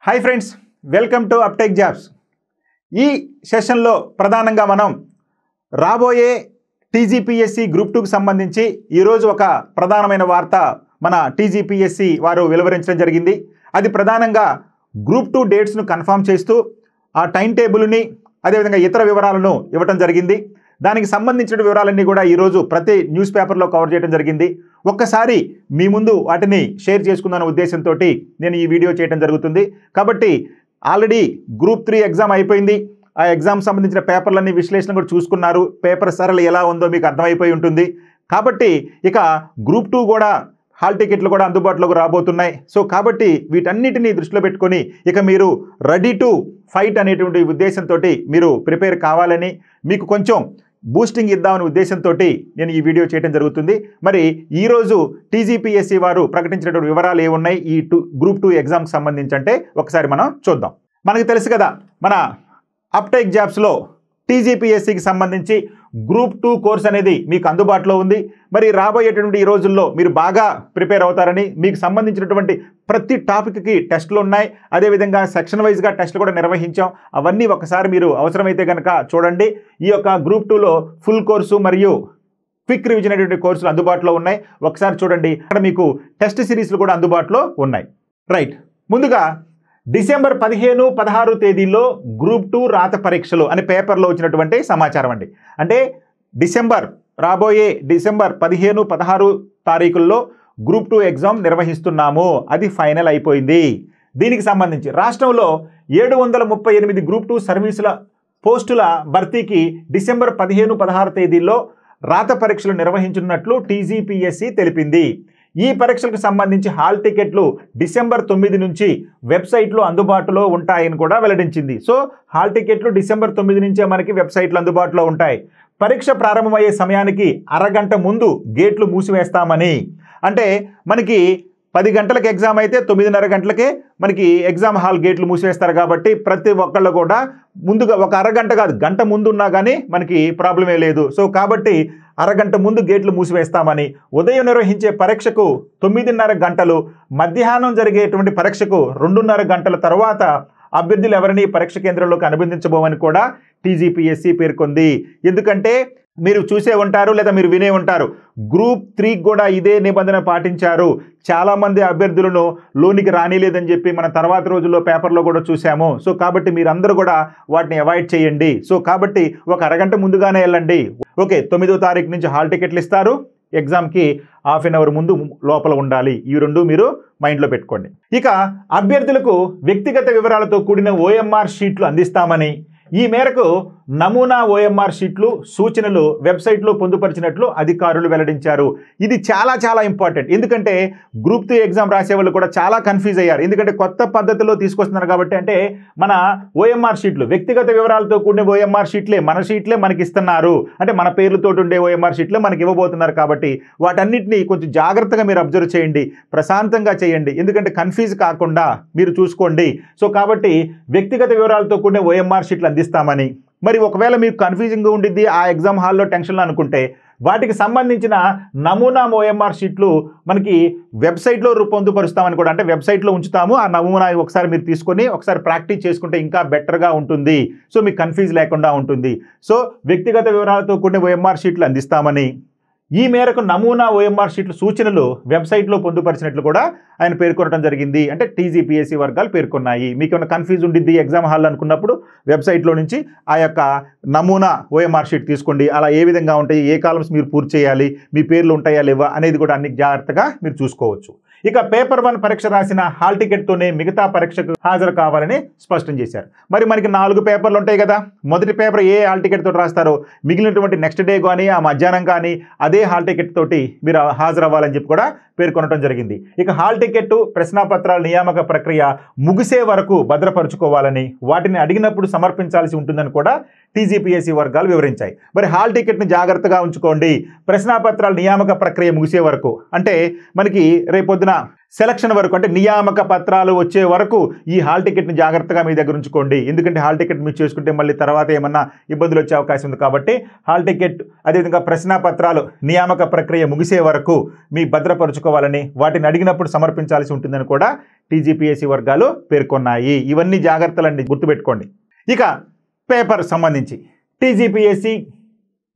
Hi friends, welcome to అప్టెక్ jobs. ఈ సెషన్లో ప్రధానంగా మనం రాబోయే టీజీపీఎస్సీ గ్రూప్ 2కి సంబంధించి ఈరోజు ఒక ప్రధానమైన వార్త మన టీజీపీఎస్సీ వారు వెలువరించడం జరిగింది. అది ప్రధానంగా గ్రూప్ 2 డేట్స్ను కన్ఫర్మ్ చేస్తూ ఆ టైం టేబుల్ని అదేవిధంగా ఇతర వివరాలను ఇవ్వటం జరిగింది. దానికి సంబంధించిన వివరాలన్నీ కూడా ఈరోజు ప్రతి న్యూస్ పేపర్లో కవర్ చేయడం జరిగింది. ఒక్కసారి మీ ముందు వాటిని షేర్ చేసుకుందాన ఉద్దేశంతో నేను ఈ వీడియో చేయడం జరుగుతుంది. కాబట్టి ఆల్రెడీ గ్రూప్ 3 ఎగ్జామ్ అయిపోయింది. ఆ ఎగ్జామ్ సంబంధించిన పేపర్లన్నీ విశ్లేషణ కూడా చూసుకున్నారు. పేపర్ సరళ ఎలా ఉందో మీకు అర్థమైపోయి ఉంటుంది. కాబట్టి ఇక గ్రూప్ 2 కూడా హాల్ టికెట్లు కూడా అందుబాటులోకి రాబోతున్నాయి. సో కాబట్టి వీటన్నిటిని దృష్టిలో పెట్టుకొని ఇక మీరు రెడీ టు ఫైట్ అనేటువంటి ఉద్దేశంతో మీరు ప్రిపేర్ కావాలని, మీకు కొంచెం బూస్టింగ్ ఇద్దామనే ఉద్దేశంతో నేను ఈ వీడియో చేయడం జరుగుతుంది. మరి ఈరోజు టీజీపీఎస్సీ వారు ప్రకటించినటువంటి వివరాలు ఏమున్నాయి ఈ గ్రూప్ 2 ఎగ్జామ్కి సంబంధించి అంటే ఒకసారి మనం చూద్దాం. మనకు తెలుసు కదా, మన అప్టెక్ జాబ్స్లో టీజీపీఎస్సీకి సంబంధించి గ్రూప్ 2 కోర్స్ అనేది మీకు అందుబాటులో ఉంది. మరి రాబోయేటువంటి ఈ రోజుల్లో మీరు బాగా ప్రిపేర్ అవుతారని, మీకు సంబంధించినటువంటి ప్రతి టాపిక్కి టెస్టులు ఉన్నాయి. అదేవిధంగా సెక్షన్ వైజ్గా టెస్టులు కూడా నిర్వహించాం. అవన్నీ ఒకసారి మీరు అవసరమైతే కనుక చూడండి. ఈ యొక్క గ్రూప్ 2లో ఫుల్ కోర్సు మరియు క్విక్ రివిజన్ అనేటువంటి కోర్సులు అందుబాటులో ఉన్నాయి. ఒకసారి చూడండి. అక్కడ మీకు టెస్ట్ సిరీస్లు కూడా అందుబాటులో ఉన్నాయి. రైట్, ముందుగా డిసెంబర్ 15, 16 తేదీల్లో గ్రూప్ 2 రాత పరీక్షలు అనే పేపర్లో వచ్చినటువంటి సమాచారం అండి. అంటే రాబోయే డిసెంబర్ 15, 16 తారీఖుల్లో గ్రూప్ 2 ఎగ్జామ్ నిర్వహిస్తున్నాము. అది ఫైనల్ అయిపోయింది. దీనికి సంబంధించి రాష్ట్రంలో 738 గ్రూప్ 2 సర్వీసుల పోస్టుల భర్తీకి డిసెంబర్ 15, 16 తేదీల్లో రాత పరీక్షలు నిర్వహించనున్నట్లు టీజీపీఎస్సీ తెలిపింది. ఈ పరీక్షలకు సంబంధించి హాల్ టికెట్లు డిసెంబర్ 9 నుంచి వెబ్సైట్లో అందుబాటులో ఉంటాయని కూడా వెల్లడించింది. సో హాల్ టికెట్లు డిసెంబర్ 9 నుంచే మనకి వెబ్సైట్లో అందుబాటులో ఉంటాయి. పరీక్ష ప్రారంభమయ్యే సమయానికి అరగంట ముందు గేట్లు మూసివేస్తామని, అంటే మనకి 10 గంటలకు ఎగ్జామ్ అయితే 9:30 గంటలకే మనకి ఎగ్జామ్ హాల్ గేట్లు మూసివేస్తారు. కాబట్టి ప్రతి ఒక్కళ్ళు కూడా ముందుగా ఒక అరగంట కాదు, గంట ముందు ఉన్నా కానీ మనకి ప్రాబ్లమే లేదు. సో కాబట్టి అరగంట ముందు గేట్లు మూసివేస్తామని, ఉదయం నిర్వహించే పరీక్షకు 9:30 గంటలు, మధ్యాహ్నం జరిగేటువంటి పరీక్షకు 2:30 గంటల తర్వాత అభ్యర్థులు ఎవరిని పరీక్ష కేంద్రంలోకి అనుబంధించబోమని కూడా టీజీపీఎస్సీ పేర్కొంది. ఎందుకంటే మీరు చూసే ఉంటారు లేదా మీరు వినే ఉంటారు, గ్రూప్ 3 కూడా ఇదే నిబంధన పాటించారు. చాలామంది అభ్యర్థులను లోనికి రానిలేదని చెప్పి మన తర్వాత రోజుల్లో పేపర్లో కూడా చూసాము. సో కాబట్టి మీరందరూ కూడా వాటిని అవాయిడ్ చేయండి. సో కాబట్టి ఒక అరగంట ముందుగానే వెళ్ళండి. ఓకే, 9వ తారీఖు నుంచి హాల్ టికెట్లు ఇస్తారు. ఎగ్జామ్కి హాఫ్ అన్ అవర్ ముందు లోపల ఉండాలి. ఈ రెండు మీరు మైండ్లో పెట్టుకోండి. ఇక అభ్యర్థులకు వ్యక్తిగత వివరాలతో కూడిన OMR షీట్లు అందిస్తామని, ఈ మేరకు నమూనా OMR షీట్లు సూచనలు వెబ్సైట్లో పొందుపరిచినట్లు అధికారులు వెల్లడించారు. ఇది చాలా చాలా ఇంపార్టెంట్. ఎందుకంటే గ్రూప్ 2 ఎగ్జామ్ రాసే వాళ్ళు కూడా చాలా కన్ఫ్యూజ్ అయ్యారు. ఎందుకంటే కొత్త పద్ధతిలో తీసుకొస్తున్నారు కాబట్టి. అంటే మన OMR షీట్లు వ్యక్తిగత వివరాలతో కూడిన OMR షీట్లే మన షీట్లే మనకి ఇస్తున్నారు. అంటే మన పేర్లతో ఉండే OMR షీట్లే మనకి ఇవ్వబోతున్నారు. కాబట్టి వాటన్నిటిని కొంచెం జాగ్రత్తగా మీరు అబ్జర్వ్ చేయండి, ప్రశాంతంగా చేయండి. ఎందుకంటే కన్ఫ్యూజ్ కాకుండా మీరు చూసుకోండి. సో కాబట్టి వ్యక్తిగత వివరాలతో కూడిన OMR షీట్లు అందిస్తామని, మరి ఒకవేళ మీకు కన్ఫ్యూజింగ్గా ఉండిద్ది ఆ ఎగ్జామ్ హాల్లో టెన్షన్లో అనుకుంటే వాటికి సంబంధించిన నమూనా OMR షీట్లు మనకి వెబ్సైట్లో పొందుపరుస్తామని కూడా, అంటే వెబ్సైట్లో ఉంచుతాము. ఆ నమూనా ఒకసారి మీరు తీసుకొని ఒకసారి ప్రాక్టీస్ చేసుకుంటే ఇంకా బెటర్గా ఉంటుంది. సో మీకు కన్ఫ్యూజ్ లేకుండా ఉంటుంది. సో వ్యక్తిగత వివరాలతో కూడిన OMR షీట్లు అందిస్తామని, ఈ మేరకు నమూనా OMR షీట్లు సూచనలు వెబ్సైట్లో పొందుపరిచినట్లు కూడా ఆయన పేర్కొనడం జరిగింది. అంటే టీజీపీఎస్సీ వర్గాలు పేర్కొన్నాయి. మీకు ఏమైనా కన్ఫ్యూజ్ ఉండిద్ది ఎగ్జామ్ హాల్ అనుకున్నప్పుడు వెబ్సైట్లో నుంచి ఆ యొక్క నమూనా OMR షీట్ తీసుకోండి. అలా ఏ విధంగా ఉంటాయి, ఏ కాలమ్స్ మీరు పూర్తి చేయాలి, మీ పేర్లు ఉంటాయా లేవా అనేది కూడా అన్ని జాగ్రత్తగా మీరు చూసుకోవచ్చు. ఇక పేపర్ 1 పరీక్ష రాసిన హాల్ టికెట్తోనే మిగతా పరీక్షకు హాజరు కావాలని స్పష్టం చేశారు. మరి మనకి 4 పేపర్లు ఉంటాయి కదా. మొదటి పేపర్ ఏ హాల్ టికెట్ తోటి రాస్తారో మిగిలినటువంటి నెక్స్ట్ డే కానీ ఆ మధ్యాహ్నం కానీ అదే హాల్ టికెట్ తోటి మీరు హాజరు అవ్వాలని చెప్పి కూడా పేర్కొనడం జరిగింది. ఇక హాల్ టికెట్ ప్రశ్నాపత్రాల నియామక ప్రక్రియ ముగిసే వరకు భద్రపరుచుకోవాలని, వాటిని అడిగినప్పుడు సమర్పించాల్సి ఉంటుందని కూడా టీజీపీఎస్సీ వర్గాలు వివరించాయి. మరి హాల్ టికెట్ని జాగ్రత్తగా ఉంచుకోండి. ప్రశ్నాపత్రాల నియామక ప్రక్రియ ముగిసే వరకు, అంటే మనకి రేపొద్దున సెలక్షన్ వరకు అంటే నియామక పత్రాలు వచ్చే వరకు ఈ హాల్ టికెట్ని జాగ్రత్తగా మీ దగ్గర ఉంచుకోండి. ఎందుకంటే హాల్ టికెట్ మీరు చేసుకుంటే మళ్ళీ తర్వాత ఏమన్నా ఇబ్బందులు వచ్చే అవకాశం ఉంది. కాబట్టి హాల్ టికెట్ అదేవిధంగా ప్రశ్నాపత్రాలు నియామక ప్రక్రియ ముగిసే వరకు మీ భద్రపరుచుకోవాలని, వాటిని అడిగినప్పుడు సమర్పించాల్సి ఉంటుందని కూడా టీజీపీఎస్సీ వర్గాలు పేర్కొన్నాయి. ఇవన్నీ జాగ్రత్తలన్నీ గుర్తుపెట్టుకోండి. ఇక పేపర్ సంబంధించి టీజీపీఎస్సీ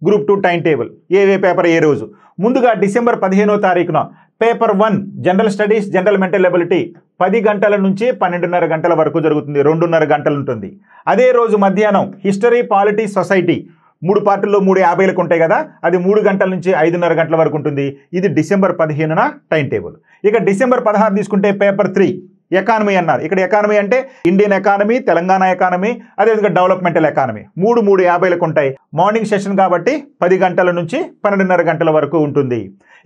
గ్రూప్ 2 టైం టేబుల్ ఏవే పేపర్ ఏ రోజు. ముందుగా డిసెంబర్ 15వ తారీఖున paper 1 general studies general mental ability 10 గంటల నుంచి 12:30 గంటల వరకు జరుగుతుంది. 2:30 గంటలు ఉంటుంది. అదే రోజు మధ్యాహ్నం హిస్టరీ పాలిటీ సొసైటీ 3 పార్టుల్లో 3:50లకు ఉంటాయి కదా, అది 3 గంటల నుంచి 5:30 గంటల వరకు ఉంటుంది. ఇది డిసెంబర్ 15న టైం టేబుల్. ఇక డిసెంబర్ 16 తీసుకుంటే పేపర్ 3 ఎకానమీ అన్నారు. ఇక్కడ ఎకానమీ అంటే ఇండియన్ ఎకానమీ, తెలంగాణ ఎకానమీ, అదేవిధంగా డెవలప్మెంటల్ ఎకానమీ 3:50లకు ఉంటాయి. మార్నింగ్ సెషన్ కాబట్టి 10 గంటల నుంచి 12:30 గంటల వరకు ఉంటుంది.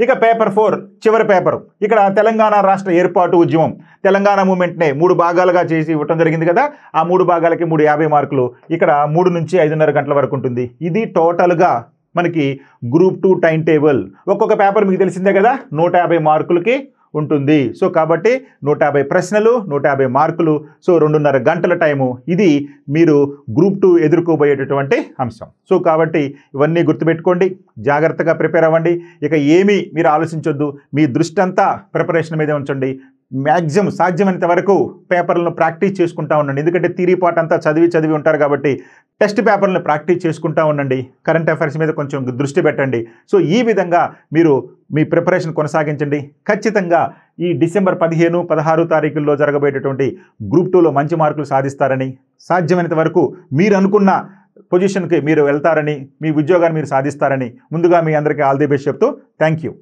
ఇక పేపర్ 4 చివరి పేపర్. ఇక్కడ తెలంగాణ రాష్ట్ర ఏర్పాటు ఉద్యమం, తెలంగాణ మూమెంట్నే 3 భాగాలుగా చేసి ఇవ్వటం జరిగింది కదా, ఆ 3 భాగాలకి 350 మార్కులు. ఇక్కడ 3 నుంచి 5:30 గంటల వరకు ఉంటుంది. ఇది టోటల్గా మనకి గ్రూప్ 2 టైం టేబుల్. ఒక్కొక్క పేపర్ మీకు తెలిసిందే కదా, 150 మార్కులకి ఉంటుంది. సో కాబట్టి 150 ప్రశ్నలు, 150 మార్కులు, సో 2:30 గంటల టైము. ఇది మీరు గ్రూప్ 2 ఎదుర్కోబోయేటటువంటి అంశం. సో కాబట్టి ఇవన్నీ గుర్తుపెట్టుకోండి, జాగ్రత్తగా ప్రిపేర్ అవ్వండి. ఇక ఏమీ మీరు ఆలోచించొద్దు, మీ దృష్టి అంతా ప్రిపరేషన్ మీదే ఉంచండి. మ్యాక్సిమం సాధ్యమైనంత వరకు పేపర్లను ప్రాక్టీస్ చేసుకుంటూ ఉండండి. ఎందుకంటే థియరీ పార్ట్ అంతా చదివి ఉంటారు కాబట్టి టెస్ట్ పేపర్లను ప్రాక్టీస్ చేసుకుంటూ ఉండండి. కరెంట్ అఫైర్స్ మీద కొంచెం దృష్టి పెట్టండి. సో ఈ విధంగా మీరు మీ ప్రిపరేషన్ కొనసాగించండి. ఖచ్చితంగా ఈ డిసెంబర్ 15, 16 తారీఖుల్లో జరగబోయేటటువంటి గ్రూప్ 2లో మంచి మార్కులు సాధిస్తారని, సాధ్యమైనంత వరకు మీరు అనుకున్న పొజిషన్కి మీరు వెళ్తారని, మీ ఉద్యోగాన్ని మీరు సాధిస్తారని ముందుగా మీ అందరికీ ఆల్ ది బెస్ట్ చెప్తూ థ్యాంక్ యూ.